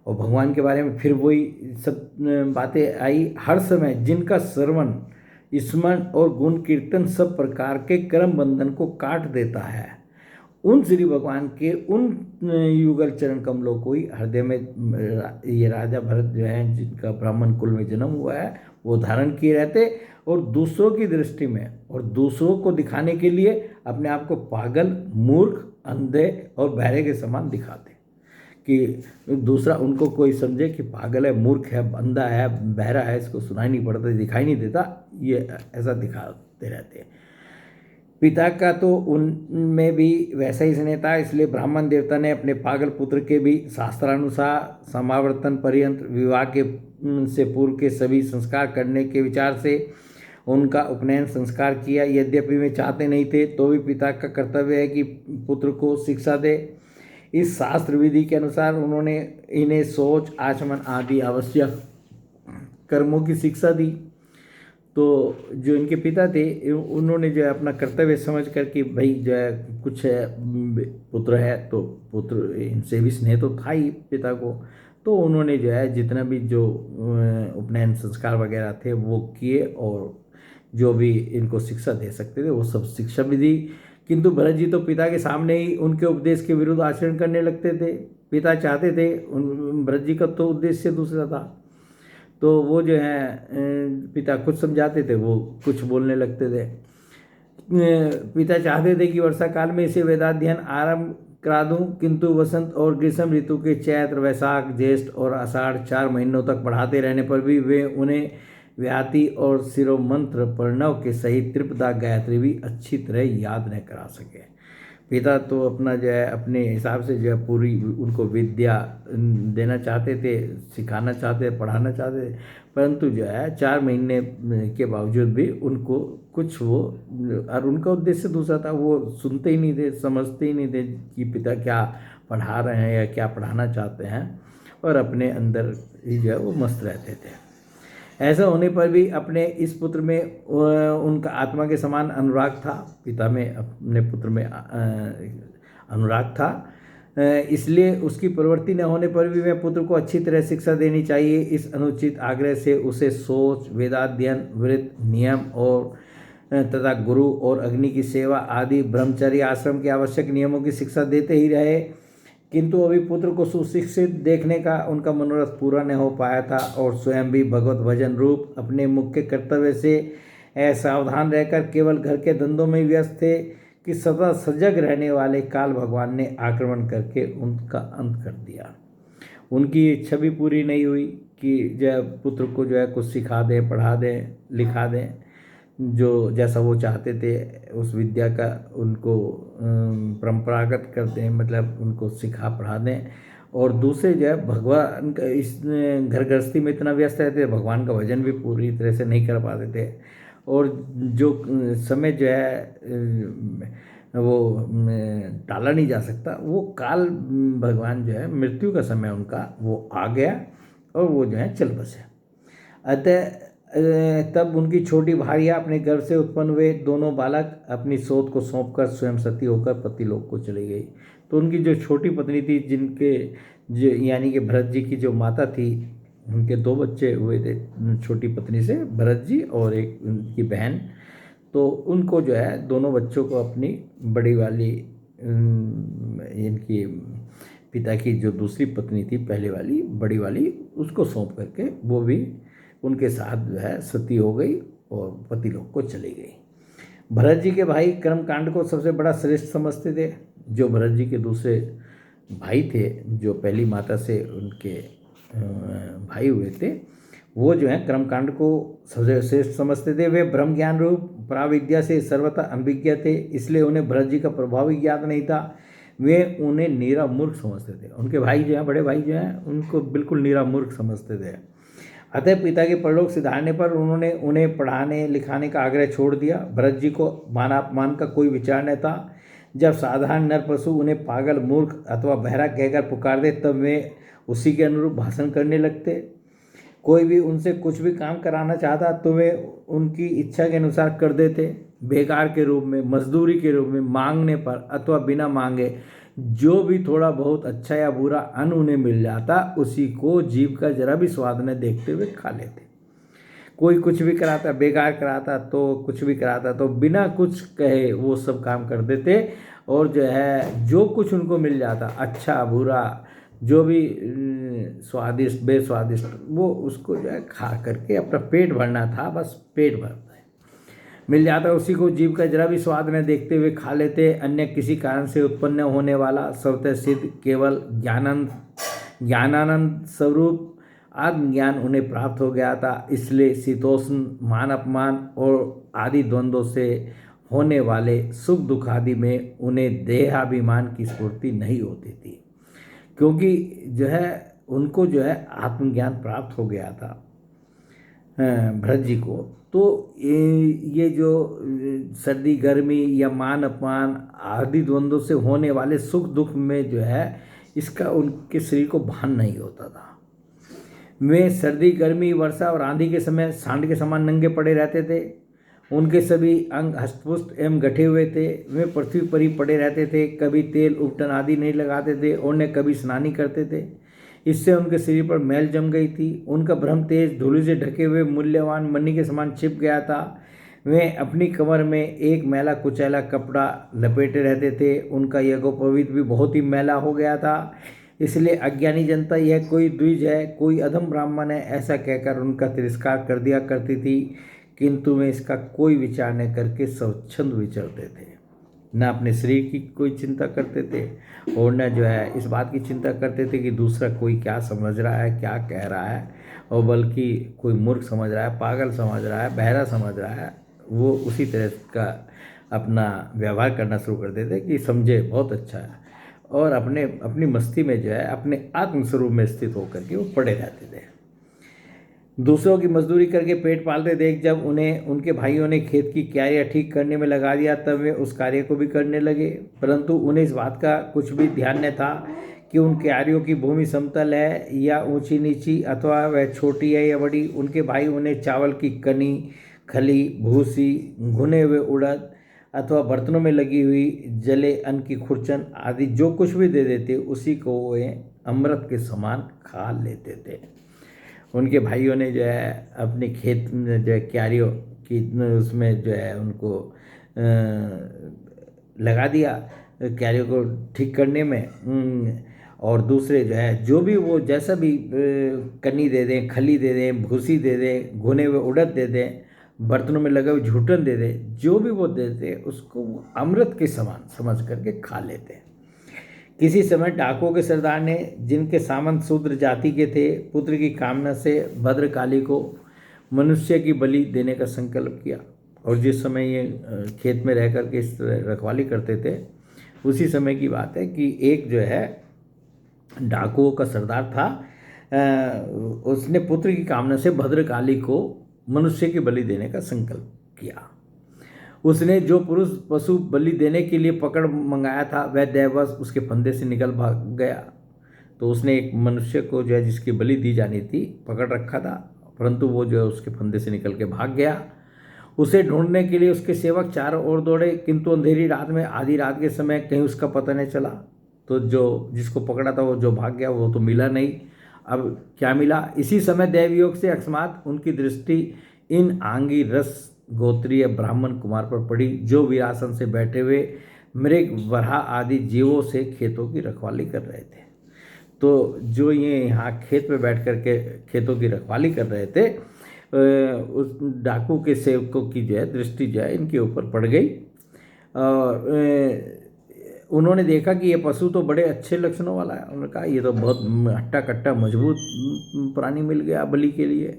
और भगवान के बारे में फिर वही सब बातें आई, हर समय जिनका श्रवण, स्मरण और गुण कीर्तन सब प्रकार के कर्म बंधन को काट देता है, उन श्री भगवान के उन युगल चरण कमलों को ही हृदय में ये राजा भरत जो है जिनका ब्राह्मण कुल में जन्म हुआ है वो धारण किए रहते और दूसरों की दृष्टि में और दूसरों को दिखाने के लिए अपने आप को पागल, मूर्ख, अंधे और बहरे के समान दिखाते कि दूसरा उनको कोई समझे कि पागल है, मूर्ख है, अंधा है, बहरा है, इसको सुनाई नहीं पड़ता, दिखाई नहीं देता, ये ऐसा दिखाते रहते हैं। पिता का तो उनमें भी वैसा ही स्नेह था, इसलिए ब्राह्मण देवता ने अपने पागल पुत्र के भी शास्त्रानुसार समावर्तन पर्यंत विवाह के से पूर्व के सभी संस्कार करने के विचार से उनका उपनयन संस्कार किया। यद्यपि वे चाहते नहीं थे तो भी पिता का कर्तव्य है कि पुत्र को शिक्षा दे। इस शास्त्र विधि के अनुसार उन्होंने इन्हें शौच, आचमन आदि आवश्यक कर्मों की शिक्षा दी। तो जो इनके पिता थे उन्होंने जो है अपना कर्तव्य समझ कर कि भाई जो है कुछ पुत्र है तो पुत्र इनसे भी स्नेह तो था ही पिता को, तो उन्होंने जो है जितना भी जो उपनयन संस्कार वगैरह थे वो किए और जो भी इनको शिक्षा दे सकते थे वो सब शिक्षा भी दी। किंतु भरत जी तो पिता के सामने ही उनके उपदेश के विरुद्ध आचरण करने लगते थे। पिता चाहते थे, भरत जी का तो उद्देश्य दूसरा था। तो वो जो है पिता कुछ समझाते थे, वो कुछ बोलने लगते थे। पिता चाहते थे कि वर्षा काल में इसे वेदाध्ययन आरंभ करा दूं, किंतु वसंत और ग्रीष्म ऋतु के चैत्र, वैशाख, ज्येष्ठ और आषाढ़ 4 महीनों तक पढ़ाते रहने पर भी वे उन्हें व्याति और शिरोमंत्र प्रणव के सहित त्रिपदा गायत्री भी अच्छी तरह याद न करा सके। पिता तो अपना जो है अपने हिसाब से जो है पूरी उनको विद्या देना चाहते थे, सिखाना चाहते, पढ़ाना चाहते थे, परंतु जो है 4 महीने के बावजूद भी उनको कुछ वो, और उनका उद्देश्य दूसरा था, वो सुनते ही नहीं थे, समझते ही नहीं थे कि पिता क्या पढ़ा रहे हैं या क्या पढ़ाना चाहते हैं, और अपने अंदर ही जो है वो मस्त रहते थे। ऐसा होने पर भी अपने इस पुत्र में उनका आत्मा के समान अनुराग था, पिता में अपने पुत्र में अनुराग था, इसलिए उसकी प्रवृत्ति न होने पर भी वह पुत्र को अच्छी तरह शिक्षा देनी चाहिए। इस अनुचित आग्रह से उसे सोच, वेदाध्ययन, व्रत, नियम और तथा गुरु और अग्नि की सेवा आदि ब्रह्मचर्य आश्रम के आवश्यक नियमों की शिक्षा देते ही रहे, किंतु अभी पुत्र को सुशिक्षित देखने का उनका मनोरथ पूरा न हो पाया था, और स्वयं भी भगवत भजन रूप अपने मुख्य कर्तव्य से असावधान रहकर केवल घर के धंधों में व्यस्त थे कि सदा सजग रहने वाले काल भगवान ने आक्रमण करके उनका अंत कर दिया। उनकी इच्छा भी पूरी नहीं हुई कि जो है पुत्र को जो है कुछ सिखा दें, पढ़ा दें, लिखा दें, जो जैसा वो चाहते थे उस विद्या का उनको परंपरागत कर दें, मतलब उनको सिखा पढ़ा दें। और दूसरे जो है भगवान का इस घर गृहस्थी में इतना व्यस्त रहते थे, भगवान का भजन भी पूरी तरह से नहीं कर पाते थे, और जो समय जो है वो टाला नहीं जा सकता, वो काल भगवान जो है मृत्यु का समय उनका वो आ गया और वो जो है चल बसे। अतः तब उनकी छोटी भारिया अपने गर्भ से उत्पन्न हुए दोनों बालक अपनी सोच को सौंपकर स्वयं सती होकर पतिलोक को चली गई। तो उनकी जो छोटी पत्नी थी, जिनके जो यानी कि भरत जी की जो माता थी, उनके 2 बच्चे हुए थे छोटी पत्नी से, भरत जी और एक उनकी बहन। तो उनको जो है दोनों बच्चों को अपनी बड़ी वाली इनकी पिता की जो दूसरी पत्नी थी, पहले वाली बड़ी वाली, उसको सौंप करके वो भी उनके साथ जो है सती हो गई और पतिलोक को चली गई। भरत जी के भाई कर्मकांड को सबसे बड़ा श्रेष्ठ समझते थे। जो भरत जी के दूसरे भाई थे, जो पहली माता से उनके भाई हुए थे, वो जो है कर्मकांड को सबसे श्रेष्ठ समझते थे। वे ब्रह्म ज्ञान रूप प्राविद्या से सर्वथा अनभिज्ञ थे, इसलिए उन्हें भरत जी का प्रभाव ही ज्ञात नहीं था। वे उन्हें नीरा मूर्ख समझते थे। उनके भाई जो हैं, बड़े भाई जो हैं, उनको बिल्कुल नीरा मूर्ख समझते थे। अतः पिता के परलोक सिधारने पर उन्होंने उन्हें पढ़ाने लिखाने का आग्रह छोड़ दिया। भरत जी को मानापमान का कोई विचार न था। जब साधारण नर पशु उन्हें पागल, मूर्ख अथवा बहरा कहकर पुकारते, तब वे उसी के अनुरूप भाषण करने लगते। कोई भी उनसे कुछ भी काम कराना चाहता तो वे उनकी इच्छा के अनुसार कर देते। बेकार के रूप में, मजदूरी के रूप में, मांगने पर अथवा बिना मांगे जो भी थोड़ा बहुत अच्छा या बुरा अन्न उन्हें मिल जाता, उसी को जीभ का जरा भी स्वाद न देखते हुए खा लेते। कोई कुछ भी कराता, बेकार कराता तो कुछ भी कराता तो बिना कुछ कहे वो सब काम कर देते, और जो है जो कुछ उनको मिल जाता, अच्छा बुरा जो भी स्वादिष्ट बेस्वादिष्ट, वो उसको जो है खा करके अपना पेट भरना था, बस पेट भरना है, मिल जाता, उसी को जीव का जरा भी स्वाद न देखते हुए खा लेते। अन्य किसी कारण से उत्पन्न होने वाला स्वतः सिद्ध केवल ज्ञानानंद स्वरूप आत्मज्ञान उन्हें प्राप्त हो गया था। इसलिए शीतोष्ण, मान अपमान और आदि द्वंद्वों से होने वाले सुख दुख आदि में उन्हें देहाभिमान की स्फूर्ति नहीं होती थी, क्योंकि जो है उनको जो है आत्मज्ञान प्राप्त हो गया था भरत जी को। तो ये जो सर्दी गर्मी या मान अपमान आदि द्वंद्वों से होने वाले सुख दुख में जो है इसका उनके शरीर को भान नहीं होता था। वे सर्दी गर्मी वर्षा और आंधी के समय सांड के समान नंगे पड़े रहते थे। उनके सभी अंग हष्टपुष्ट एवं गठे हुए थे। वे पृथ्वी पर ही पड़े रहते थे, कभी तेल उपटन आदि नहीं लगाते थे और न कभी स्नान करते थे। इससे उनके शरीर पर मैल जम गई थी। उनका ब्रह्म तेज धूलि से ढके हुए मूल्यवान मणि के समान छिप गया था। वे अपनी कमर में एक मैला कुचैला कपड़ा लपेटे रहते थे। उनका यज्ञोपवीत भी बहुत ही मैला हो गया था। इसलिए अज्ञानी जनता यह कोई द्विज है, कोई अधम ब्राह्मण है, ऐसा कहकर उनका तिरस्कार कर दिया करती थी, किंतु वे इसका कोई विचार न करके स्वच्छंद विचरते थे। न अपने शरीर की कोई चिंता करते थे और न जो है इस बात की चिंता करते थे कि दूसरा कोई क्या समझ रहा है, क्या कह रहा है, और बल्कि कोई मूर्ख समझ रहा है, पागल समझ रहा है, बहरा समझ रहा है, वो उसी तरह का अपना व्यवहार करना शुरू कर देते कि समझे बहुत अच्छा है, और अपनी मस्ती में जो है अपने आत्मस्वरूप में स्थित होकर के वो पड़े रहते थे। दूसरों की मजदूरी करके पेट पालते देख जब उन्हें उनके भाइयों ने खेत की क्यारियाँ ठीक करने में लगा दिया, तब वे उस कार्य को भी करने लगे, परंतु उन्हें इस बात का कुछ भी ध्यान न था कि उन क्यारियों की भूमि समतल है या ऊंची नीची, अथवा वह छोटी है या बड़ी। उनके भाई उन्हें चावल की कनी, खली, भूसी, भुने हुए उड़द अथवा बर्तनों में लगी हुई जले अन्न की खुरचन आदि जो कुछ भी दे देते, उसी को वे अमृत के समान खा लेते थे। उनके भाइयों ने जो है अपने खेत में जो है क्यारियों की उसमें जो है उनको लगा दिया क्यारियों को ठीक करने में, और दूसरे जो है जो भी वो जैसा भी कनी दे दें, खली दे दें, भूसी दे दें, भुने हुए उड़द दे दें, बर्तनों में लगे हुए झूठन दे दें, जो भी वो देते उसको वो अमृत के समान समझ करके खा लेते हैं। किसी समय डाकुओं के सरदार ने, जिनके सामंत शूद्र जाति के थे, पुत्र की कामना से भद्रकाली को मनुष्य की बलि देने का संकल्प किया। और जिस समय ये खेत में रह करके इस रखवाली करते थे, उसी समय की बात है कि एक जो है डाकुओं का सरदार था, उसने पुत्र की कामना से भद्रकाली को मनुष्य की बलि देने का संकल्प किया। उसने जो पुरुष पशु बलि देने के लिए पकड़ मंगाया था, वह दैववश उसके फंदे से निकल भाग गया। तो उसने एक मनुष्य को जो है जिसकी बलि दी जानी थी पकड़ रखा था, परंतु वो जो है उसके फंदे से निकल के भाग गया। उसे ढूंढने के लिए उसके सेवक चारों ओर दौड़े, किंतु अंधेरी रात में आधी रात के समय कहीं उसका पता नहीं चला। तो जो जिसको पकड़ा था वो जो भाग गया वो तो मिला नहीं। अब क्या मिला? इसी समय दैवयोग से अकस्मात उनकी दृष्टि इन आंगी रस गोत्रीय ब्राह्मण कुमार पर पड़ी, जो वीरासन से बैठे हुए मृग, वरहा आदि जीवों से खेतों की रखवाली कर रहे थे। तो जो ये यहाँ खेत में बैठ कर के खेतों की रखवाली कर रहे थे, उस डाकू के सेवकों की जो है दृष्टि जो है इनके ऊपर पड़ गई, और उन्होंने देखा कि ये पशु तो बड़े अच्छे लक्षणों वाला है। उन्होंने कहा ये तो बहुत हट्टा कट्टा मजबूत प्राणी मिल गया बलि के लिए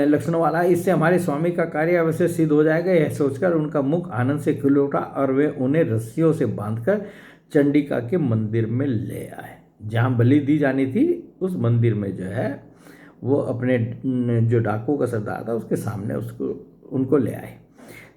लक्षणों वाला, इससे हमारे स्वामी का कार्य अवश्य सिद्ध हो जाएगा। यह सोचकर उनका मुख आनंद से खिल उठा और वे उन्हें रस्सियों से बांधकर चंडिका के मंदिर में ले आए। जहाँ बलि दी जानी थी उस मंदिर में जो है वो अपने जो डाकू का सरदार था उसके सामने उनको ले आए।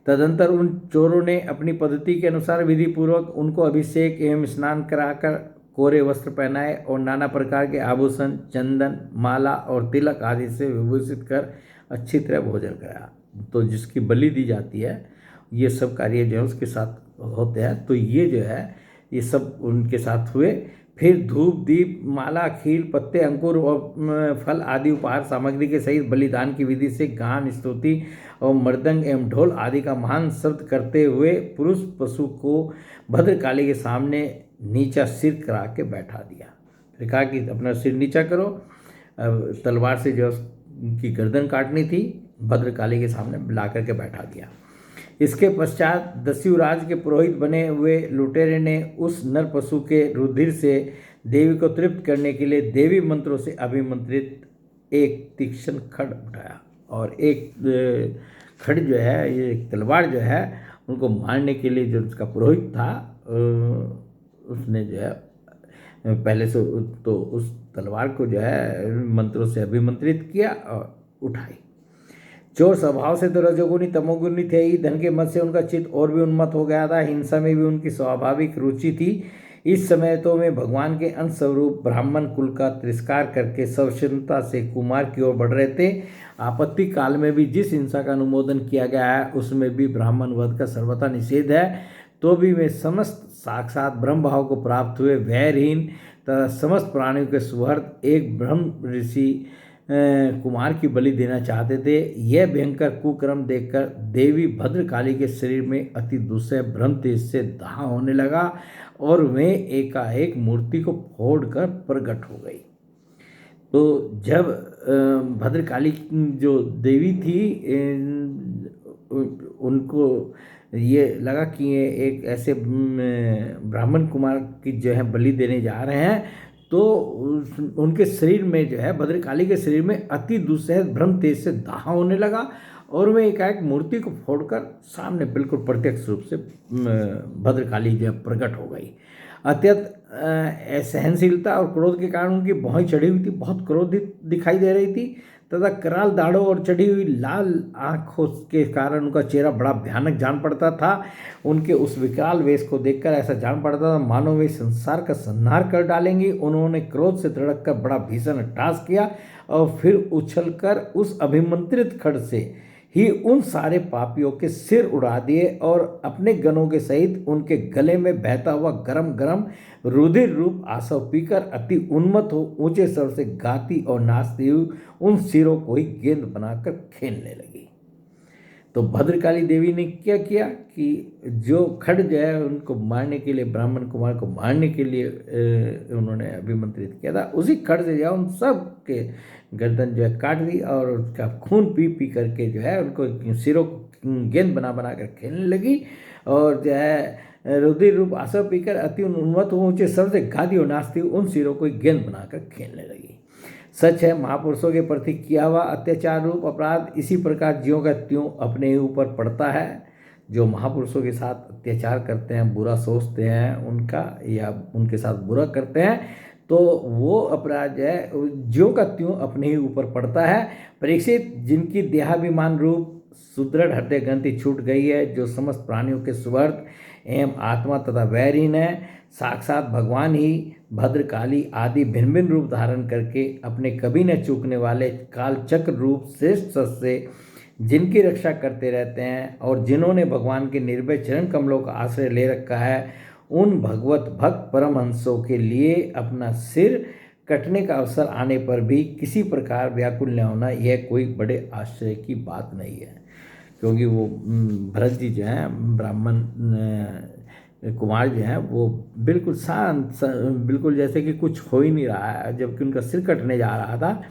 तदंतर उन चोरों ने अपनी पद्धति के अनुसार विधि पूर्वक उनको अभिषेक एवं स्नान कराकर कोरे वस्त्र पहनाए और नाना प्रकार के आभूषण, चंदन, माला और तिलक आदि से विभूषित कर अच्छी तरह भोजन कराया। तो जिसकी बलि दी जाती है ये सब कार्य जो है उसके साथ होते हैं। तो ये जो है ये सब उनके साथ हुए। फिर धूप, दीप, माला, खील, पत्ते, अंकुर और फल आदि उपहार सामग्री के सहित बलिदान की विधि से गान, स्तुति और मृदंग एवं ढोल आदि का महान शब्द करते हुए पुरुष पशु को भद्रकाली के सामने नीचा सिर करा के बैठा दिया। फिर कहा कि अपना सिर नीचा करो। अब तलवार से जो उनकी गर्दन काटनी थी भद्रकाली के सामने ला करके बैठा दिया। इसके पश्चात दस्युराज के पुरोहित बने हुए लुटेरे ने उस नर पशु के रुधिर से देवी को तृप्त करने के लिए देवी मंत्रों से अभिमंत्रित एक तीक्ष्ण खड्ग उठाया, और एक खड्ग जो है ये तलवार जो है उनको मारने के लिए जो उसका पुरोहित था उसने जो है पहले से तो उस तलवार को जो है मंत्रों से अभिमंत्रित किया और उठाई। चोर स्वभाव से तो रजोगुनी तमोगुनी थे ही, धन के मत से उनका चित्त और भी उन्मत्त हो गया था, हिंसा में भी उनकी स्वाभाविक रुचि थी। इस समय तो वे भगवान के अंश स्वरूप ब्राह्मण कुल का तिरस्कार करके सवशनता से कुमार की ओर बढ़ रहे थे। आपत्ति काल में भी जिस हिंसा का अनुमोदन किया गया है उसमें भी ब्राह्मण वध का सर्वथा निषेध है। तो भी वे समस्त साक्षात ब्रह्म भाव को प्राप्त हुए, वैरहीन तथा समस्त प्राणियों के सुहृद एक ब्रह्म ऋषि कुमार की बलि देना चाहते थे। यह भयंकर कुकर्म देखकर देवी भद्रकाली के शरीर में अति दुस्सह भ्रम तेज से दाह होने लगा और वे एकाएक मूर्ति को फोड़कर प्रकट हो गई। तो जब भद्रकाली जो देवी थी, उनको ये लगा कि ये एक ऐसे ब्राह्मण कुमार की जो है बलि देने जा रहे हैं, तो उनके शरीर में जो है, भद्रकाली के शरीर में अति दुस्सह भ्रम तेज से दाह होने लगा और वे एकाएक मूर्ति को फोड़कर सामने बिल्कुल प्रत्यक्ष रूप से भद्रकाली जो है प्रकट हो गई। अत्यंत सहनशीलता और क्रोध के कारण उनकी भौहें चढ़ी हुई थी, बहुत क्रोधित दिखाई दे रही थी तथा कराल दाढ़ों और चढ़ी हुई लाल आंखों के कारण उनका चेहरा बड़ा भयानक जान पड़ता था। उनके उस विकराल वेश को देखकर ऐसा जान पड़ता था मानो वे संसार का संहार कर डालेंगी। उन्होंने क्रोध से तड़क कर बड़ा भीषण अट्टहास किया और फिर उछलकर उस अभिमंत्रित खड्ग से ही उन सारे पापियों के सिर उड़ा दिए और अपने गनों के सहित उनके गले में बहता हुआ गरम गरम रुधिर रूप आसव पीकर अति उन्मत्त हो ऊंचे स्वर से गाती और नाचती हुई उन सिरों को ही गेंद बनाकर खेलने लगी। तो भद्रकाली देवी ने क्या किया कि जो खड्ग जो है उनको मारने के लिए, ब्राह्मण कुमार को मारने के लिए उन्होंने अभिमंत्रित किया था, उसी खड्ग से जो है उन सब के गर्दन जो है काट दी और उसका खून पी पी करके जो है उनको सिरों को गेंद बना बना कर खेलने लगी और जो है रुधिर रूप आसव पीकर अति उन्मत्त ऊंचे स्वर से गाती और नाचती उन सिरों को गेंद बनाकर खेलने लगी। सच है, महापुरुषों के प्रति किया हुआ अत्याचार रूप अपराध इसी प्रकार ज्यों का त्यों अपने ही ऊपर पड़ता है। जो महापुरुषों के साथ अत्याचार करते हैं, बुरा सोचते हैं उनका या उनके साथ बुरा करते हैं, तो वो अपराध है ज्यों का त्यों अपने ही ऊपर पड़ता है। परीक्षित, जिनकी देहाभिमान रूप सुदृढ़ हृदय ग्रंथि छूट गई है, जो समस्त प्राणियों के सुवर्त एवं आत्मा तथा वैरीन है, साक्षात भगवान ही भद्रकाली आदि भिन्न भिन्न रूप धारण करके अपने कभी न चूकने वाले कालचक्र रूप श्रेष्ठ से जिनकी रक्षा करते रहते हैं और जिन्होंने भगवान के निर्भय चरण कमलों का आश्रय ले रखा है, उन भगवत भक्त परमहंसों के लिए अपना सिर कटने का अवसर आने पर भी किसी प्रकार व्याकुल न होना यह कोई बड़े आश्चर्य की बात नहीं है। क्योंकि वो भरत जी जो हैं, ब्राह्मण कुमार जो हैं, वो बिल्कुल शांत, बिल्कुल जैसे कि कुछ हो ही नहीं रहा है, जबकि उनका सिर कटने जा रहा था।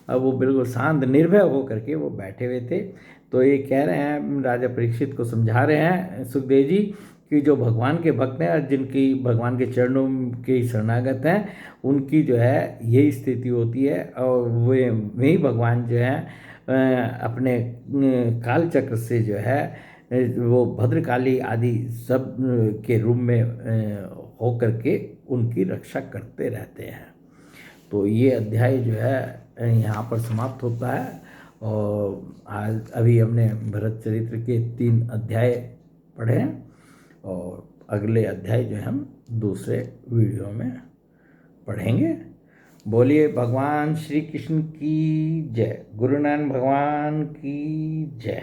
अब वो बिल्कुल शांत निर्भय होकर के वो बैठे हुए थे। तो ये कह रहे हैं, राजा परीक्षित को समझा रहे हैं सुखदेव जी कि जो भगवान के भक्त हैं और जिनकी भगवान के चरणों के शरणागत हैं, उनकी जो है यही स्थिति होती है और वही भगवान जो है अपने काल चक्र से जो है वो भद्रकाली आदि सब के रूप में होकर के उनकी रक्षा करते रहते हैं। तो ये अध्याय जो है यहाँ पर समाप्त होता है और आज अभी हमने भरत चरित्र के 3 अध्याय पढ़े हैं और अगले अध्याय जो है हम दूसरे वीडियो में पढ़ेंगे। बोलिए भगवान श्री कृष्ण की जय, गुरु नानक भगवान की जय।